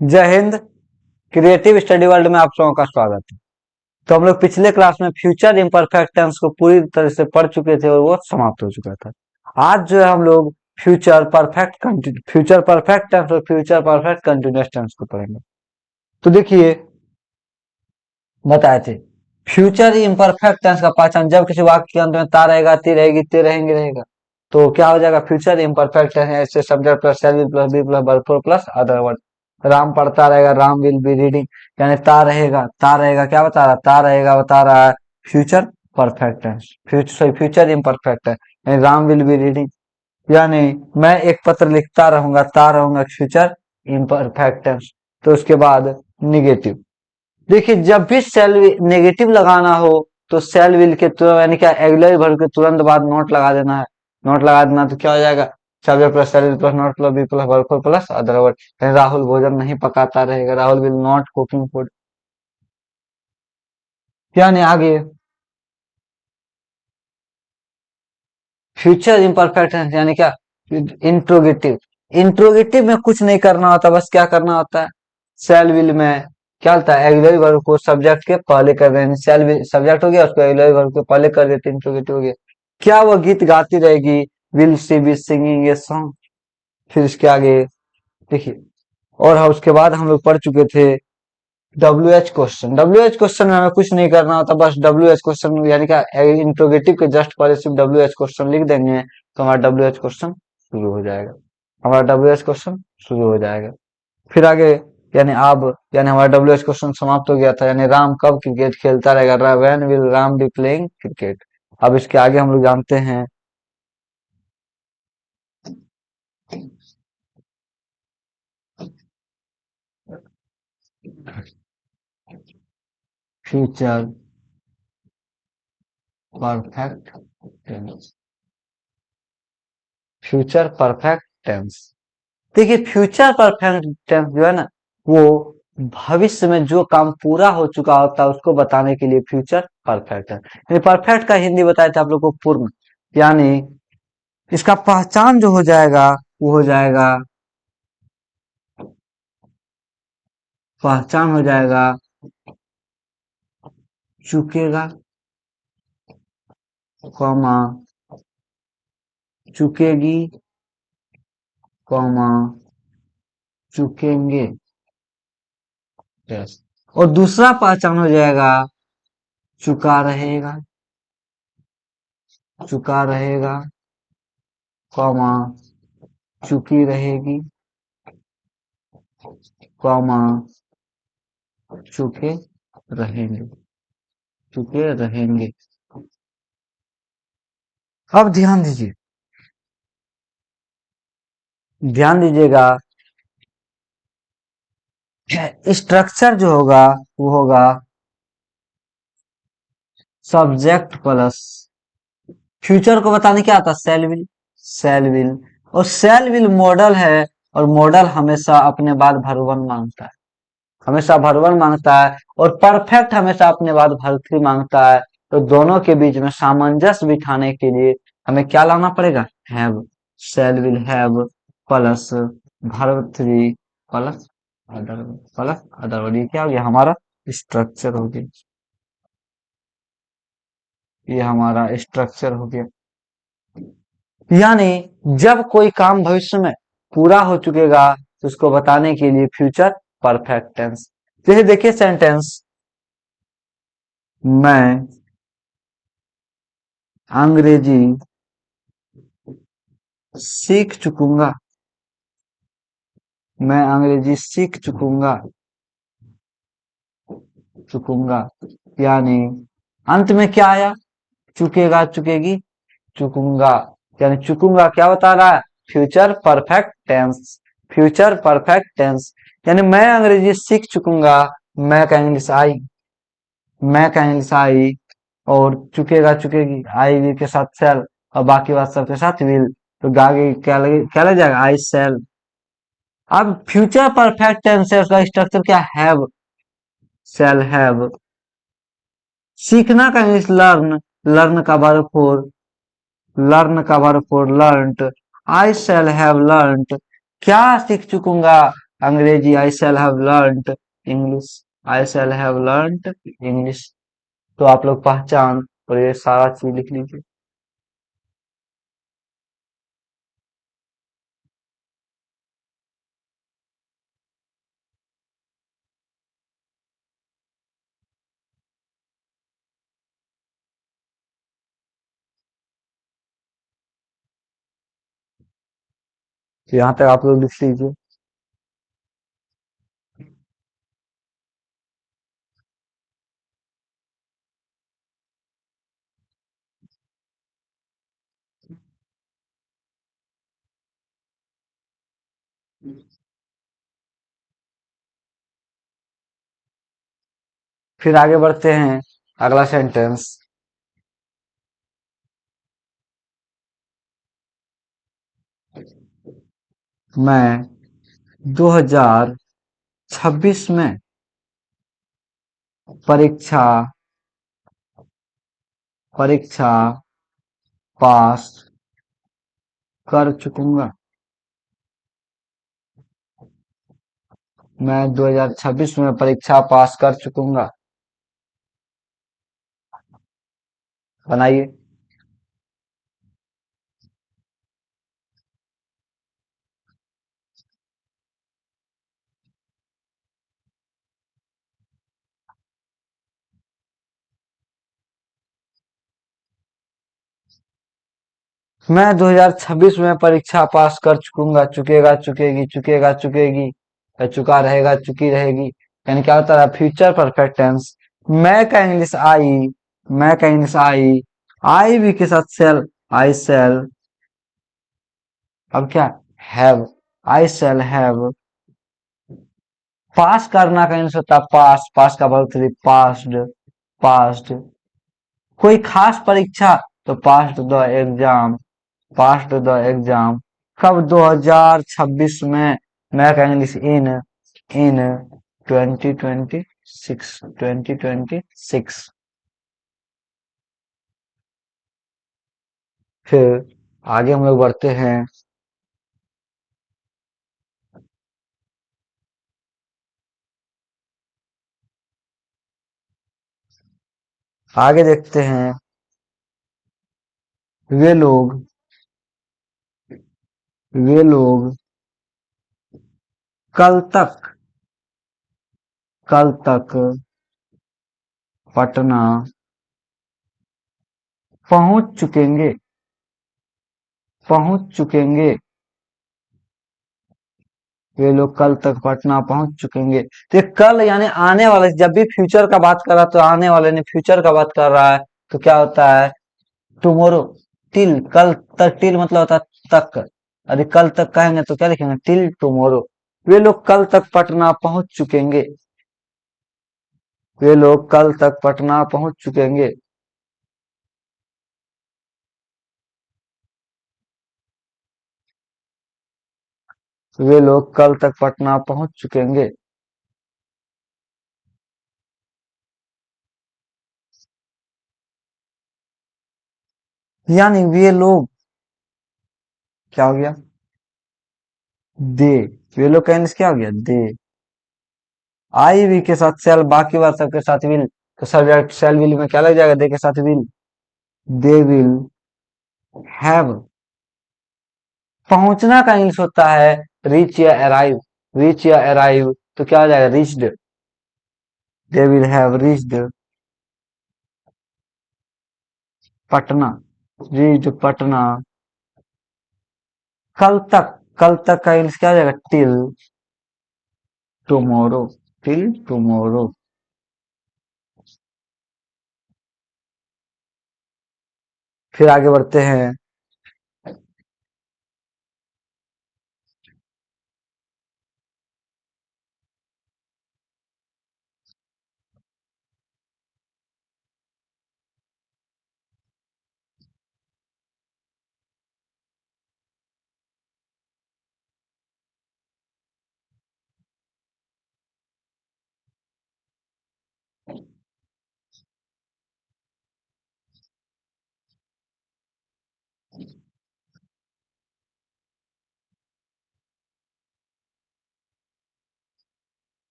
जय Hind. Creative study world में आप सबों का स्वागत है। तो हम लोग पिछले क्लास में फ्यूचर इम्परफेक्ट टेंस को पूरी तरह से पढ़ चुके थे और वो समाप्त हो चुका था। आज जो है हम लोग फ्यूचर परफेक्ट टेंस और फ्यूचर परफेक्ट कंटिन्यूअस टेंस को पढ़ेंगे। तो देखिए, बताए थे फ्यूचर इम्परफेक्ट टेंस का पहचान, जब किसी वाक्य के अंत में ता रहेगा, ती रहेगी, ते रहेंगे रहेगा, तो क्या हो जाएगा? फ्यूचर इम्परफेक्ट टेंस है। इससे subject plus shall will plus be plus verb four plus other word. Ram पढ़ता रहेगा, राम विल बी रीडिंग, यानी ता रहेगा क्या बता रहा? ता रहेगा बता रहा है future perfect tense, future imperfect है, यानी राम विल बी रीडिंग। यानी मैं एक पत्र लिखता रहूंगा, ता रहूंगा फ्यूचर इम्परफेक्ट टेंस। तो उसके बाद निगेटिव। देखिए, जब भी सेल नेगेटिव लगाना हो तो सेल विल के तुरंत, यानी क्या, एग्लरी वर्ब के तुरंत बाद नोट लगा देना है। नोट लगा देना तो क्या हो जाएगा? Subject plus shall will plus not plus be plus verb four plus other word, यानी राहुल भोजन नहीं पकाता रहेगा, Rahul will not cooking food. यानी आगे फ्यूचर इम्परफेक्ट टेंस यानी क्या? इंट्रोगेटिव। इंट्रोगेटिव में कुछ नहीं करना होता, बस क्या करना होता है? सेल विल में क्या होता है? एक्सिलरी वर्ब को सब्जेक्ट के पहले कर देंगे। सेल विल सब्जेक्ट हो गया, उसको एक्सिलरी वर्ब के पहले कर देते, इंट्रोगेटिव हो गया। क्या वो गीत गाती रहेगी? Will she be singing a song. फिर इसके आगे देखिए, और उसके बाद हम लोग पढ़ चुके थे W H question. W H question में हमें कुछ नहीं करना होता, बस डब्ल्यू एच क्वेश्चन यानी क्या, इंट्रोगेटिव के जस्ट पहले सिर्फ डब्ल्यू एच क्वेश्चन लिख देंगे तो हमारा डब्ल्यू एच क्वेश्चन शुरू हो जाएगा। हमारा डब्ल्यू एच क्वेश्चन शुरू हो जाएगा। फिर आगे, यानी अब, यानी हमारा डब्ल्यू एच क्वेश्चन समाप्त हो गया था। यानी राम कब क्रिकेट खेलता रहेगा? When will Ram be playing cricket. अब इसके आगे हम लोग जानते हैं future perfect tense. Future perfect tense, देखिए फ्यूचर परफेक्ट टेंस जो है ना, वो भविष्य में जो काम पूरा हो चुका होता है उसको बताने के लिए फ्यूचर परफेक्ट है। यानी परफेक्ट का हिंदी बताया था आप लोग को पूर्ण। यानी इसका पहचान जो हो जाएगा वो हो जाएगा, पहचान हो जाएगा चुकेगा, कॉमा चुकेगी, कॉमा चुकेंगे। यस। और दूसरा पहचान हो जाएगा चुका रहेगा, चुका रहेगा, कॉमा चुकी रहेगी, कॉमा चुके रहेंगे, चुके रहेंगे। अब ध्यान दीजिए, ध्यान दीजिएगा, स्ट्रक्चर जो होगा वो होगा सब्जेक्ट प्लस, फ्यूचर को बताने क्या आता है? Shall will. सेल विल, और सेल विल मॉडल है, और मॉडल हमेशा अपने बाद भरवन मांगता है, हमेशा भरवन मांगता है। और परफेक्ट हमेशा अपने बाद भर्तरी मांगता है। तो दोनों के बीच में सामंजस्य बिठाने के लिए हमें क्या लाना पड़ेगा? Have. Shall will have plus भर्तरी प्लस अदर, प्लस अदर। ये क्या हो गया? हमारा स्ट्रक्चर हो गया, ये हमारा स्ट्रक्चर हो गया। यानी जब कोई काम भविष्य में पूरा हो चुकेगा तो उसको बताने के लिए फ्यूचर परफेक्ट टेंस। जैसे देखिए सेंटेंस, मैं अंग्रेजी सीख चुकूंगा, मैं अंग्रेजी सीख चुकूंगा, चुकूंगा। यानी अंत में क्या आया? चुकेगा, चुकेगी, चुकूंगा। यानी चुकूंगा क्या बता रहा है? Future perfect tense, future perfect tense. यानी मैं अंग्रेजी सीख चुकूंगा, मैं का इंग्लिश आई, मैं का इंग्लिश आई, और चुकेगा, चुकेगी, आई विल के साथ सेल, और बाकी बात सबके साथ विल। तो आगे क्या लग जाएगा? I shall. अब फ्यूचर परफेक्ट टेंस है, उसका स्ट्रक्चर क्या? Have, shall have. सीखना का इंग्लिश लर्न, लर्न का वर्ब फोर, लर्न का verb four learnt. I shall have learnt, क्या सीख चुकूंगा? अंग्रेजी I shall have learned English, I shall have learned English. तो आप लोग पहचान और ये सारा चीज लिख लीजिए। तो यहाँ तक आप लोग लिख लीजिए। फिर आगे बढ़ते हैं, अगला सेंटेंस। मैं 2026 में परीक्षा परीक्षा पास कर चुकूंगा। मैं 2026 में परीक्षा पास कर चुकूंगा। बनाइए। मैं 2026 में परीक्षा पास कर चुकूंगा। चुकेगा, चुकेगी, चुकेगा, चुकेगी, या चुका रहेगा, चुकी रहेगी। यानी क्या होता है? Future perfect tense. मैं का इंग्लिश आई, मैं का इंग्लिश आई भी के साथ सेल, आई सेल। अब क्या? Have, I shall have. Pass करना का इंग्लिश होता है पास, पास का वर्ब थ्री पास्ड, पास्ड। कोई खास परीक्षा तो passed the exam, passed the exam. कब? 2026 में। मैं का इंग्लिश इन 2026, 2026। फिर आगे हम लोग बढ़ते हैं। आगे देखते हैं। वे लोग वे लोग कल तक कल तक पटना पहुंच चुकेंगे, पहुंच चुकेंगे। वे लोग कल तक पटना पहुंच चुकेंगे। तो ये कल यानी आने वाले, जब भी फ्यूचर का बात कर रहा है तो आने वाले ने फ्यूचर का बात कर रहा है, तो क्या होता है? टुमारो। टिल, कल तक। टिल मतलब होता है तक। यदि कल तक कहेंगे तो क्या लिखेंगे? Till tomorrow. वे लोग कल तक पटना पहुंच चुकेंगे। वे लोग कल तक पटना पहुंच चुकेंगे। वे लोग कल तक पटना पहुंच चुकेंगे। यानी वे लोग, क्या हो गया? दे। वे लोग का इंग्लिश क्या हो गया? दे। आई भी के साथ सेल, बाकी बात सबके साथ विल। तो सब्जेक्ट सेल विल में क्या लग जाएगा? दे के साथ विल। They will have. पहुंचना का इंग्लिश होता है रीच या अराइव, रीच या अराइव। तो क्या हो जाएगा? Reached. They will have reached Patna, reached Patna. कल तक का इंग्लिश क्या हो जाएगा? Till tomorrow, till tomorrow. फिर आगे बढ़ते हैं।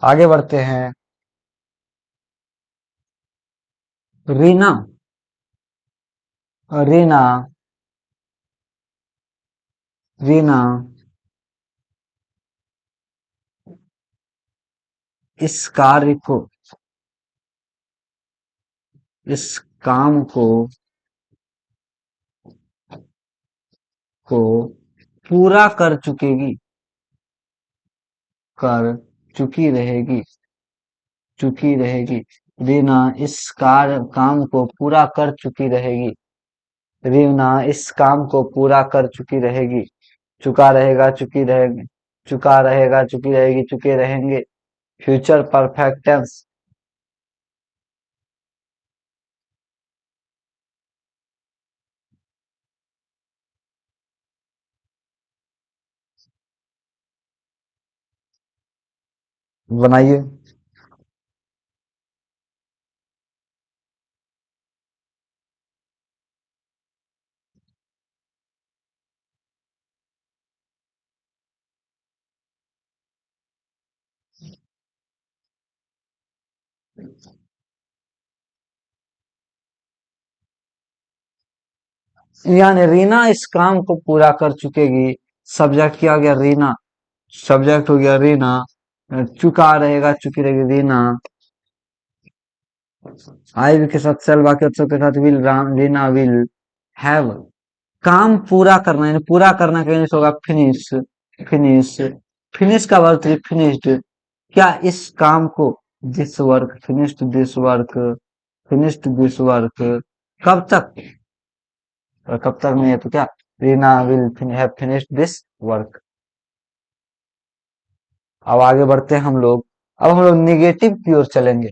आगे बढ़ते हैं। रीना, रीना, रीना इस कार्य को, इस काम को पूरा कर चुकेगी, कर चुकी रहेगी, चुकी रहेगी। रीना इस काम को पूरा कर चुकी रहेगी। रीना इस काम को पूरा कर चुकी रहेगी। चुका रहेगा, चुकी रहेगी, चुका रहेगा, चुकी रहेगी, चुके रहेंगे। Future perfect tense. बनाइए। यानी रीना इस काम को पूरा कर चुकेगी। सब्जेक्ट किया गया रीना, सब्जेक्ट हो गया रीना। चुका रहेगा, चुकी रहेगी रीना। आई के साथ सेल, बाकी अक्षरों के साथ will, Ram Reena will have. काम पूरा करना, यानी पूरा करना का इंग्लिश होगा फिनिश। फिनिश, फिनिश का वर्ड फिनिश्ड। क्या इस काम को, this work, finished this work, finished this work, कब तक, और कब तक नहीं है तो क्या, Reena will have finished this work. अब आगे बढ़ते हैं हम लोग। अब हम लोग निगेटिव की ओर चलेंगे।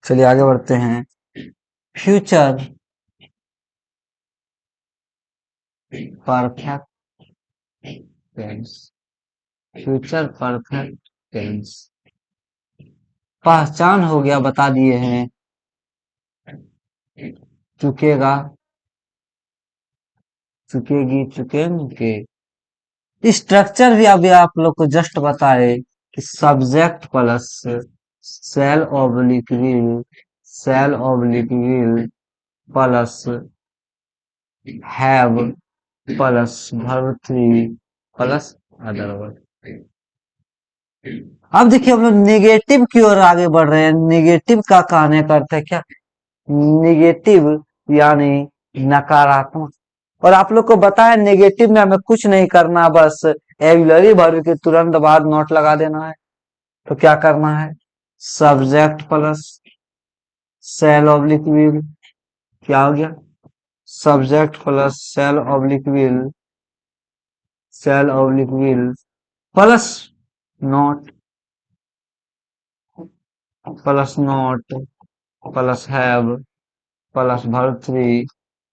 चलिए आगे बढ़ते हैं। Future perfect tense, future perfect tense. पहचान हो गया, बता दिए हैं। चुकेगा, चुकेगी, चुकेंगे। स्ट्रक्चर भी अभी आप लोग को जस्ट बताए कि subject plus shall oblique will, shall oblique will plus have plus verb three plus other verb. अब देखिए हम लोग निगेटिव की ओर आगे बढ़ रहे हैं। निगेटिव का कहने का अर्थ है क्या, निगेटिव यानी नकारात्मक। और आप लोग को बताया नेगेटिव में हमें कुछ नहीं करना, बस एग्युलरी वर्ब के तुरंत बाद नोट लगा देना है। तो क्या करना है, subject plus shall oblique will. क्या हो गया, subject plus shall oblique will, shall oblique will plus not, plus not plus have plus verb three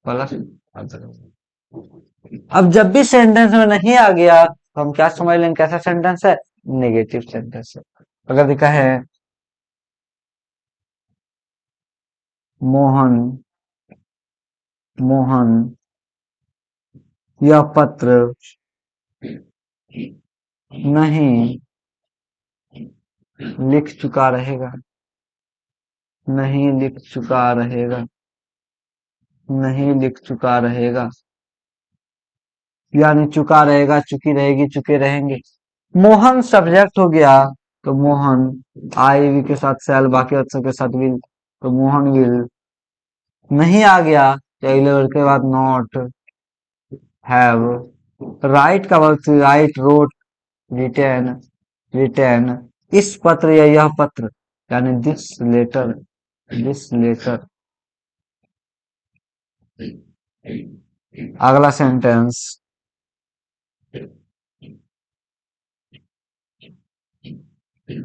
plus other. अब जब भी सेंटेंस में नहीं आ गया तो हम क्या समझ लेंगे, कैसा सेंटेंस है, नेगेटिव सेंटेंस है। अगर लिखा है मोहन, मोहन यह पत्र नहीं लिख चुका रहेगा, नहीं लिख चुका रहेगा, नहीं लिख चुका रहेगा। यानी चुका रहेगा, चुकी रहेगी, चुके रहेंगे। मोहन सब्जेक्ट हो गया, तो मोहन आई वी के साथ सेल, बाकी अक्षर के साथ विल, तो मोहन विल। नहीं आ गया तो अगले वर्ड के बाद नॉट, हैव। राइट का word write, wrote, written, written इस पत्र या यह पत्र, यानी दिस लेटर, दिस लेटर। अगला सेंटेंस,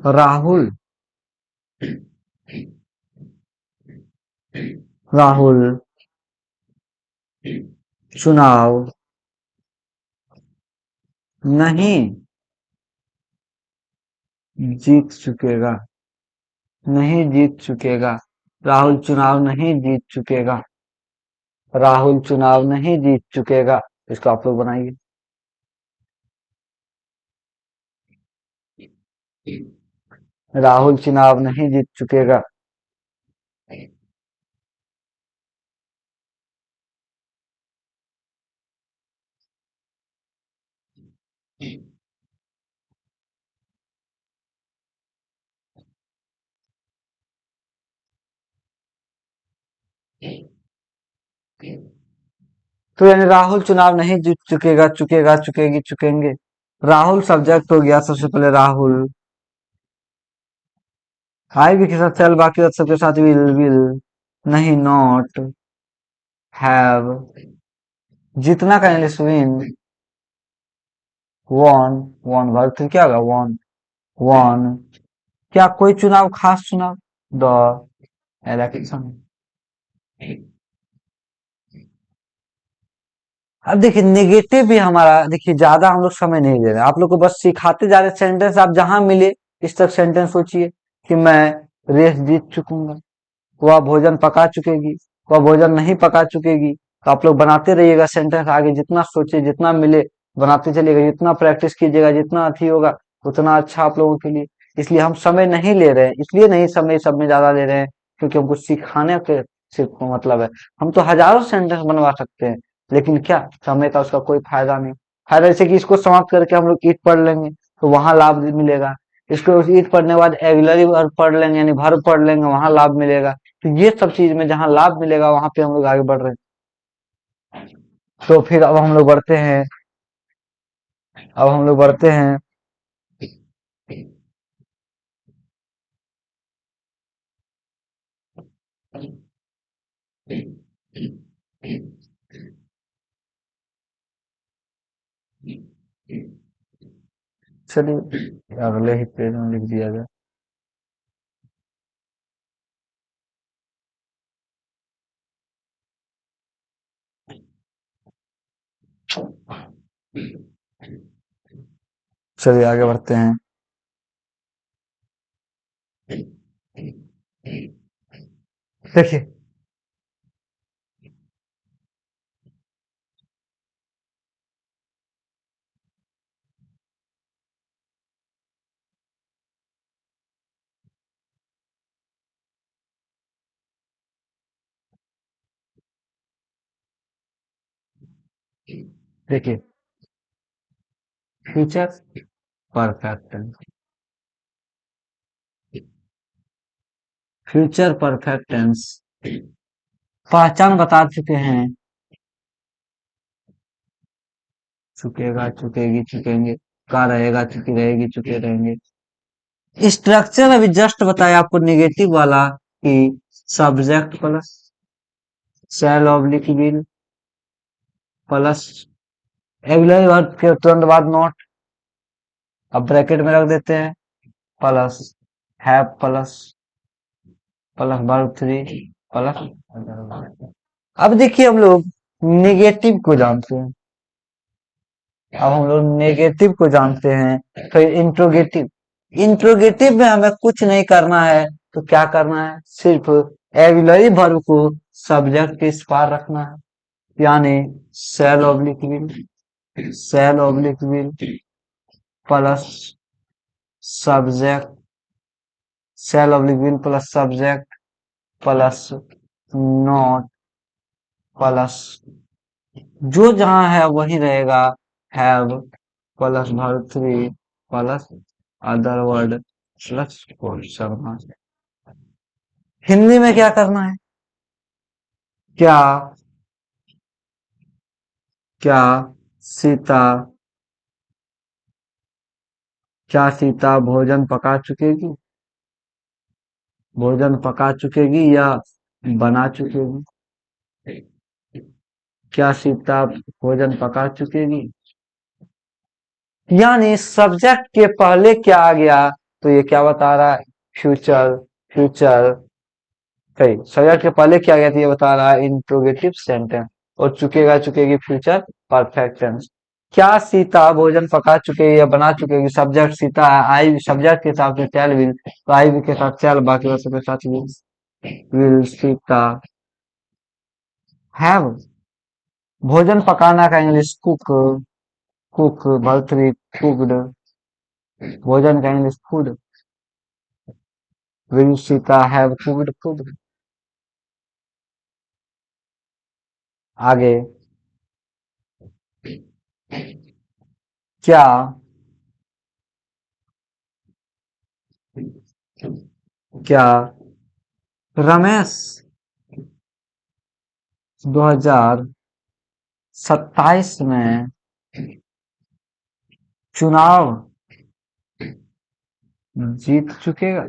राहुल, राहुल चुनाव नहीं जीत चुकेगा, नहीं जीत चुकेगा। राहुल चुनाव नहीं जीत चुकेगा, राहुल चुनाव नहीं जीत चुकेगा। इसको आप लोग बनाइए। राहुल चुनाव नहीं जीत चुकेगा। तो यानी राहुल चुनाव नहीं जीत चुकेगा, चुकेगा, चुकेगी, चुकेंगे। राहुल सब्जेक्ट हो गया सबसे पहले राहुल। आई भी के साथ चल, बाकी सबके साथ विल नहीं, नॉट, हैव। जीतना का English win, won, won verb फिर क्या होगा, वॉन, वॉन। क्या कोई चुनाव, खास चुनाव, द इलेक्शन। अब देखिए नेगेटिव भी हमारा, देखिए ज्यादा हम लोग समय नहीं दे रहे हैं आप लोग को, बस सिखाते जा रहे सेंटेंस। आप जहां मिले इस तक सेंटेंस सोचिए कि मैं रेस जीत चुकूंगा, वह भोजन पका चुकेगी, वह भोजन नहीं पका चुकेगी। तो आप लोग बनाते रहिएगा सेंटेंस, आगे जितना सोचे जितना मिले बनाते चलिएगा, जितना प्रैक्टिस कीजिएगा जितना अच्छी होगा उतना अच्छा आप लोगों के लिए। इसलिए हम समय नहीं ले रहे हैं, इसलिए नहीं समय सब में ज्यादा ले रहे हैं क्योंकि हमको सिखाने के सिर्फ मतलब है। हम तो हजारों सेंटेंस बनवा सकते हैं, लेकिन क्या समय का उसका कोई फायदा नहीं। फायदा जैसे कि इसको समाप्त करके हम लोग ईट पढ़ लेंगे तो वहां लाभ मिलेगा। इसको ईट पढ़ने के बाद एग्युलरी वर्ब पढ़ लेंगे यानी वर्ब पढ़ लेंगे, वहां लाभ मिलेगा। तो ये सब चीज में जहां लाभ मिलेगा वहां पे हम लोग आगे बढ़ रहे हैं। तो फिर अब हम लोग बढ़ते हैं, अब हम लोग बढ़ते हैं। चलिए अगले ही पेज में लिख दिया जाए। चलिए आगे बढ़ते हैं। देखिए देखिए future perfect tense, future perfect tense पहचान बता चुके हैं, चुकेगा, चुकेगी, चुकेंगे, का रहेगा, चुकी रहेगी, चुके रहेंगे। स्ट्रक्चर अभी जस्ट बताया आपको निगेटिव वाला कि subject plus shall oblique will plus auxiliary verb के तुरंत बाद नॉट, अब ब्रैकेट में रख देते हैं, plus have plus plus verb three plus. अब देखिए हम लोग नेगेटिव को जानते हैं, अब हम लोग नेगेटिव को जानते हैं। तो इंट्रोगेटिव, इंट्रोगेटिव में हमें कुछ नहीं करना है। तो क्या करना है, सिर्फ एग्युलरी वर्ब को सब्जेक्ट के इस पार रखना है, यानी shall oblique will, shall oblique will plus subject, shall oblique will plus subject plus not plus जो जहां है वही रहेगा, have plus verb three plus other word plus question. Hindi में क्या करना है, क्या, क्या सीता, क्या सीता भोजन पका चुकेगी, भोजन पका चुकेगी या बना चुकेगी। क्या सीता भोजन पका चुकेगी, यानी सब्जेक्ट के पहले क्या आ गया तो ये क्या बता रहा है, फ्यूचर, फ्यूचर। सही, सब्जेक्ट के पहले क्या आ गया तो ये बता रहा है इंट्रोगेटिव सेंटेंस। और चुकेगा, चुकेगी फ्यूचर परफेक्ट टेंस। क्या सीता भोजन पका चुके या बना चुकेगी? सब्जेक्ट सीता है, आई सब्जेक्ट के हिसाब से चल विल, तो आई भी के साथ चल, बाकी वैसे के साथ विल सीता हैव। भोजन पकाना का English cook, cook Bhartari cooked. भोजन का English food, will Sita have cooked food. आगे, क्या क्या रमेश 2027 में चुनाव जीत चुकेगा?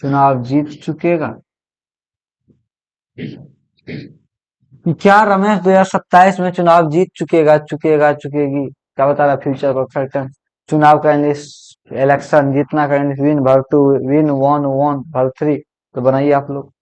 चुनाव जीत चुकेगा? क्या रमेश 2027 में चुनाव जीत चुकेगा, चुकेगा, चुकेगी? क्या बता रहा फ्यूचर परफेक्ट टेंस? चुनाव का इंग्लिश इलेक्शन, जीतना का इंग्लिश विन, भर टू विन, वन वन, भर थ्री। तो बनाइए आप लोग।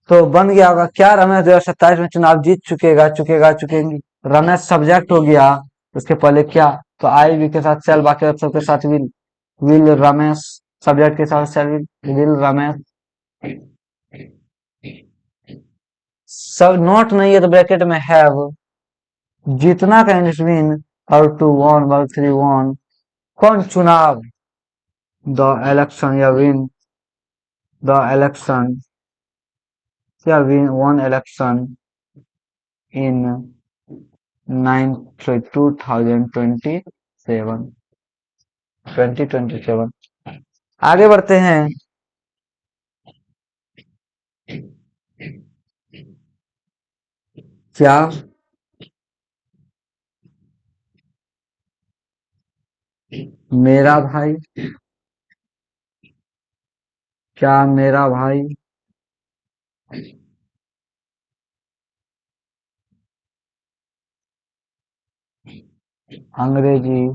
तो बन गया होगा, क्या रमेश 2027 में चुनाव जीत चुकेगा, चुकेगा, चुकेगी? रमेश सब्जेक्ट हो गया, उसके पहले क्या? तो आई भी के साथ चल, बाकी ऑप्शन के साथ विल रमेश। सब्जेक्ट के साथ चल, विल रमेश। सब नोट नहीं है तो ब्रैकेट में हैव। जीतना का इंग्लिश विन, और two won, verb three won. कौन? चुनाव, द इलेक्शन या विन द इलेक्शन, या विन वन इलेक्शन इन 2027, 2027। आगे बढ़ते हैं। क्या मेरा भाई, क्या मेरा भाई अंग्रेजी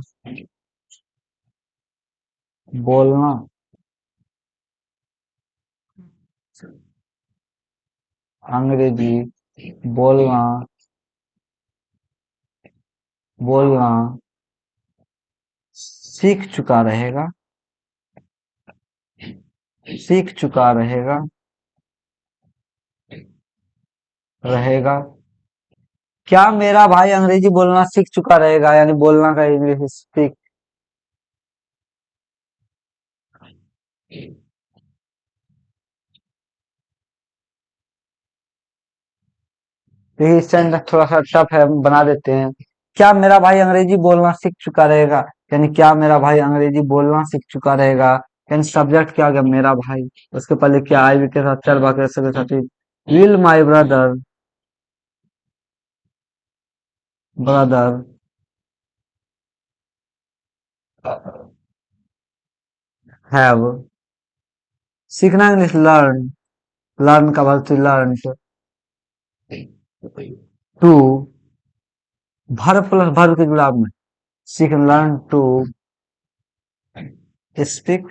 बोलना, अंग्रेजी बोलना, बोलना सीख चुका रहेगा, सीख चुका रहेगा, रहेगा? क्या मेरा भाई अंग्रेजी बोलना सीख चुका रहेगा, यानी बोलना का इंग्लिश स्पीक। देखिए स्टैंड थोड़ा सा टफ है, बना देते हैं। क्या मेरा भाई अंग्रेजी बोलना सीख चुका रहेगा, यानी क्या मेरा भाई अंग्रेजी बोलना सीख चुका रहेगा? यानी सब्जेक्ट क्या आ गया? मेरा भाई। उसके पहले क्या आई भी के साथ चल, बाकी ऐसे के साथ will my brother, brother have. सीखना इंग्लिश लर्न, लर्न का word learn. To, verb plus verb के जुड़ाव में सीख, learn to speak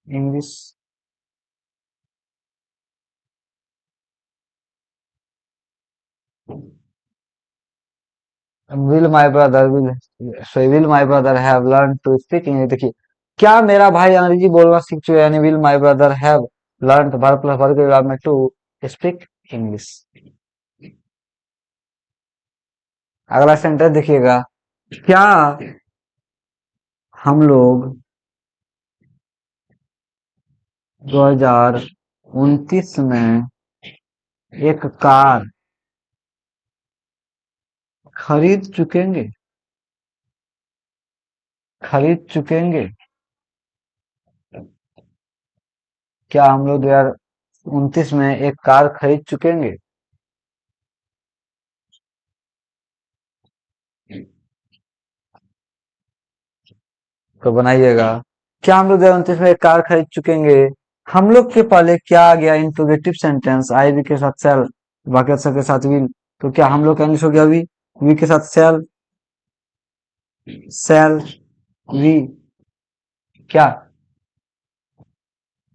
English. Will my brother will, so will my brother have learn to speak English. देखिए, क्या मेरा भाई अंग्रेजी बोलना सीख चुका है, यानी will my brother have learn, verb plus verb के जुड़ाव में टू स्पीक इंग्लिश। अगला सेंटेंस देखिएगा। क्या हम लोग 2029 में एक कार खरीद चुकेंगे, खरीद चुकेंगे? क्या हम लोग 2029 में एक कार खरीद चुकेंगे? तो बनाइएगा। क्या हम लोग 2029 में एक कार खरीद चुकेंगे? हम लोग के पहले क्या आ गया? इंट्रोगेटिव सेंटेंस, आई वी के साथ सेल, बाकी अक्षर के साथ विल। तो क्या हम लोग का इंग्लिश हो गया वी के साथ सेल, सेल वी, क्या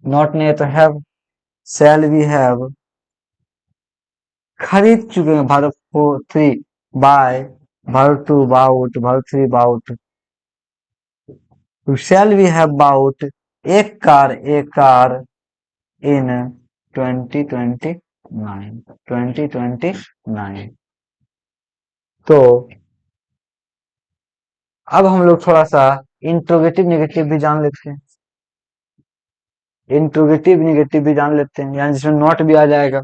नॉट नहीं है तो हैव, सेल वी हैव, खरीद चुके हैं, verb four three, buy, verb two bought, verb three bought, shall we have bought a car in 2029, 2029। तो अब हम लोग थोड़ा सा इंट्रोगेटिव नेगेटिव भी जान लेते हैं, इंट्रोगेटिव नेगेटिव भी जान लेते हैं, यानी जिसमें नॉट भी आ जाएगा।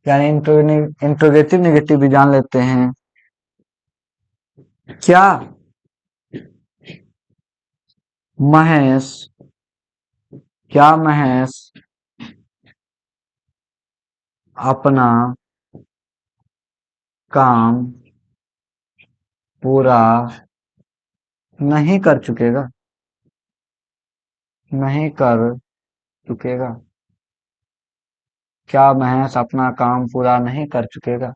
यानी इंट्रोगेटिव नेगेटिव भी जान लेते हैं। क्या महेश, क्या महेश अपना काम पूरा नहीं कर चुकेगा, नहीं कर चुकेगा? क्या महेश अपना काम पूरा नहीं कर चुकेगा?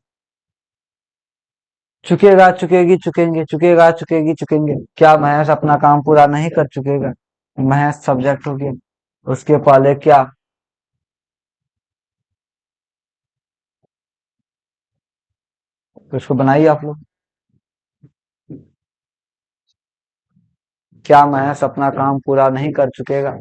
चुकेगा, चुकेगी, चुकेंगे, चुकेगा, चुकेगी, चुकेंगे। क्या महेश अपना काम पूरा नहीं कर चुकेगा? महेश सब्जेक्ट हो गया, उसके पहले क्या? तो इसको बनाइए आप लोग। क्या महेश अपना काम पूरा नहीं कर चुकेगा?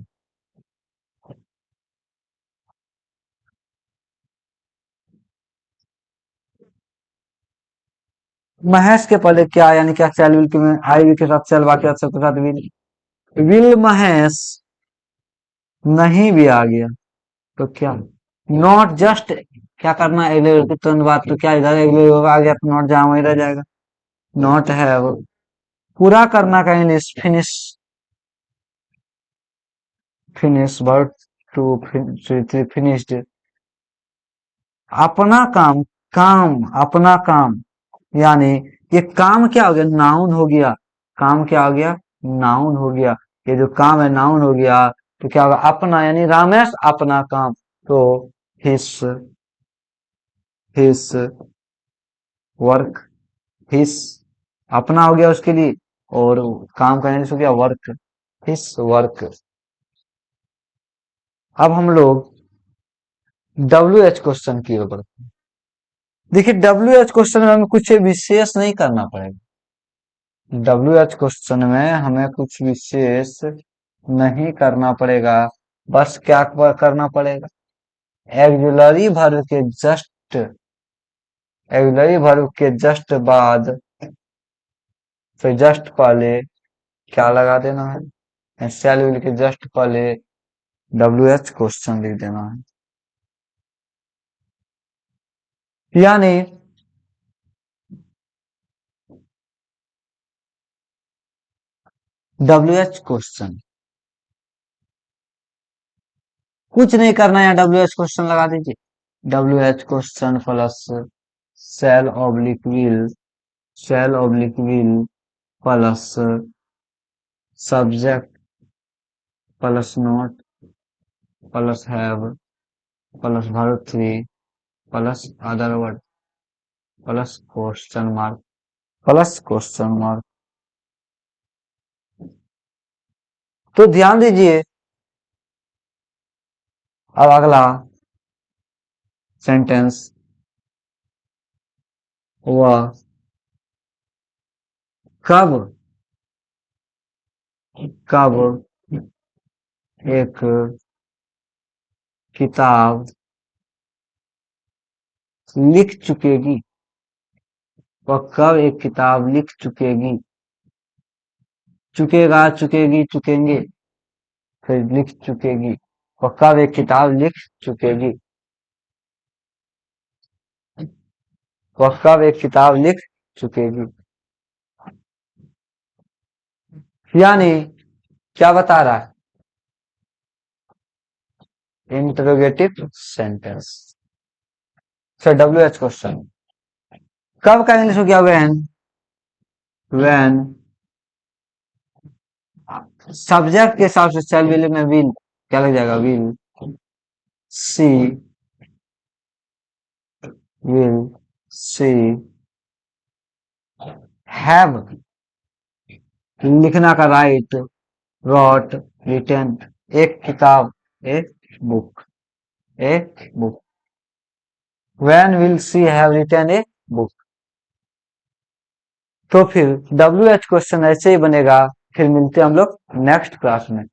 महेश के पहले क्या, यानी क्या चैल विल के में आई विल के साथ चल, बाकी अक्षर के साथ विल महेश नहीं भी आ गया तो क्या? नॉट जस्ट, क्या करना है अगले के तुरंत बाद, तो क्या इधर अगले आ गया तो नॉट जहां वहीं रह जाएगा। नॉट है वो, पूरा करना का English finish, finish verb two finished. अपना काम, काम, अपना काम, यानी ये काम क्या हो गया? नाउन हो गया। काम क्या हो गया? नाउन हो गया। ये जो काम है नाउन हो गया, तो क्या होगा? अपना, यानी रामेश अपना काम, तो हिस, हिस वर्क, हिस अपना हो गया उसके लिए, और काम करने से हो गया वर्क, हिस वर्क। अब हम लोग डब्ल्यू एच क्वेश्चन की ओर बढ़ते हैं। देखिए डब्ल्यू एच क्वेश्चन में हमें कुछ विशेष नहीं करना पड़ेगा, डब्ल्यू एच क्वेश्चन में हमें कुछ विशेष नहीं करना पड़ेगा। बस क्या करना पड़ेगा? एक्सिलरी वर्ब के जस्ट, एक्सिलरी वर्ब के जस्ट बाद, फिर जस्ट पहले क्या लगा देना है? शैल विल के जस्ट पहले डब्ल्यू एच क्वेश्चन लिख देना है। यानी डब्ल्यू एच क्वेश्चन, कुछ नहीं करना है, डब्ल्यू एच क्वेश्चन लगा दीजिए। W H question plus shall oblique will, shall oblique will plus subject plus not plus have plus verb three plus other word plus question mark, plus question mark. तो ध्यान दीजिए, अब अगला sentence, वह कब, कब एक किताब लिख चुकेगी, वह कब एक किताब लिख चुकेगी? चुकेगा, चुकेगी, चुकेंगे, फिर लिख चुकेगी, वह कब एक किताब लिख चुकेगी, वह कब एक किताब लिख चुकेगी। यानी क्या बता रहा है, इंटरोगेटिव सेंटेंस। फिर WH क्वेश्चन, कब का इंग्लिश हो गया व्हेन सब्जेक्ट के हिसाब से शैल विल में विल क्या लग जाएगा, will see, will she have लिखना का राइट, रॉट रिटन एक किताब, एक बुक, एक book, when will she have written a book. तो फिर WH क्वेश्चन ऐसे ही बनेगा। फिर मिलते हैं हम लोग नेक्स्ट क्लास में।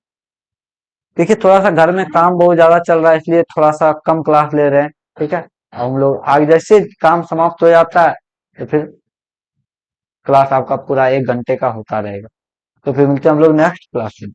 देखिए थोड़ा सा घर में काम बहुत ज्यादा चल रहा है, इसलिए थोड़ा सा कम क्लास ले रहे हैं, ठीक है। हम लोग आगे जैसे काम समाप्त हो जाता है तो फिर क्लास आपका पूरा 1 घंटे का होता रहेगा। तो फिर मिलते हैं हम लोग नेक्स्ट क्लास में।